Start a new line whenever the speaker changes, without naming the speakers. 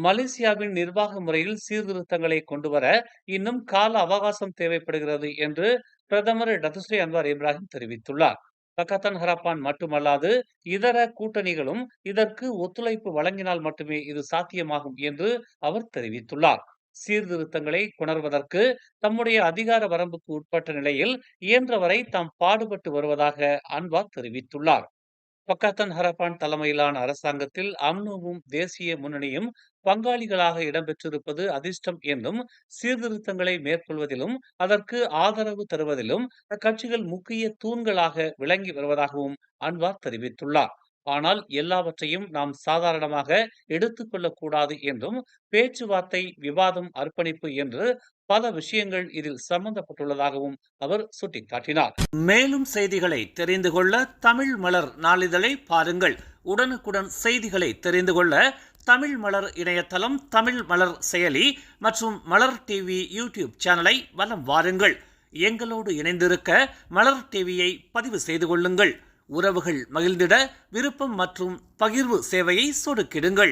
மலேசியாவின் நிர்வாக முறையில் சீர்திருத்தங்களை கொண்டுவர இன்னும் கால அவகாசம் தேவைப்படுகிறது என்று பிரதமர் டத்துஸ்ரீ அன்வார் இப்ராஹிம் தெரிவித்துள்ளார். பக்கத்தன் ஹரப்பான் மட்டுமல்லாது இதர கூட்டணிகளும் இதற்கு ஒத்துழைப்பு வழங்கினால் மட்டுமே இது சாத்தியமாகும் என்று அவர் தெரிவித்துள்ளார். சீர்திருத்தங்களை கொணர்வதற்கு தம்முடைய அதிகார வரம்புக்கு உட்பட்ட நிலையில் இயன்றவரை தாம் பாடுபட்டு வருவதாக அன்வார் தெரிவித்துள்ளார். பக்காத்தான் ஹரப்பான் தலைமையிலான அரசாங்கத்தில் அம்னோவும் தேசிய முன்னணியும் பங்காளிகளாக இடம்பெற்றிருப்பது அதிர்ஷ்டம் என்றும், சீர்திருத்தங்களை மேற்கொள்வதிலும் அதற்கு ஆதரவு தருவதிலும் அக்கட்சிகள் முக்கிய தூண்களாக விளங்கி வருவதாகவும் அன்வார் தெரிவித்துள்ளார். ஆனால் எல்லாவற்றையும் நாம் சாதாரணமாக எடுத்துக்கொள்ளக்கூடாது என்றும், பேச்சுவார்த்தை, விவாதம், அர்ப்பணிப்பு என்று பல விஷயங்கள் இதில் சம்பந்தப்பட்டுள்ளதாகவும் அவர் சுட்டிக்காட்டினார். மேலும் செய்திகளை தெரிந்து கொள்ள தமிழ் மலர் நாளிதழை பாருங்கள். உடனுக்குடன் செய்திகளை தெரிந்து கொள்ள தமிழ் மலர் இணையதளம், தமிழ் மலர் செயலி மற்றும் மலர் டிவி யூடியூப் சேனலை வலம் வாருங்கள். எங்களோடு இணைந்திருக்க மலர் டிவியை பதிவு செய்து கொள்ளுங்கள். உறவுகள் மகிழ்ந்திட விருப்பம் மற்றும் பகிர்வு சேவையை சொடுக்கிடுங்கள்.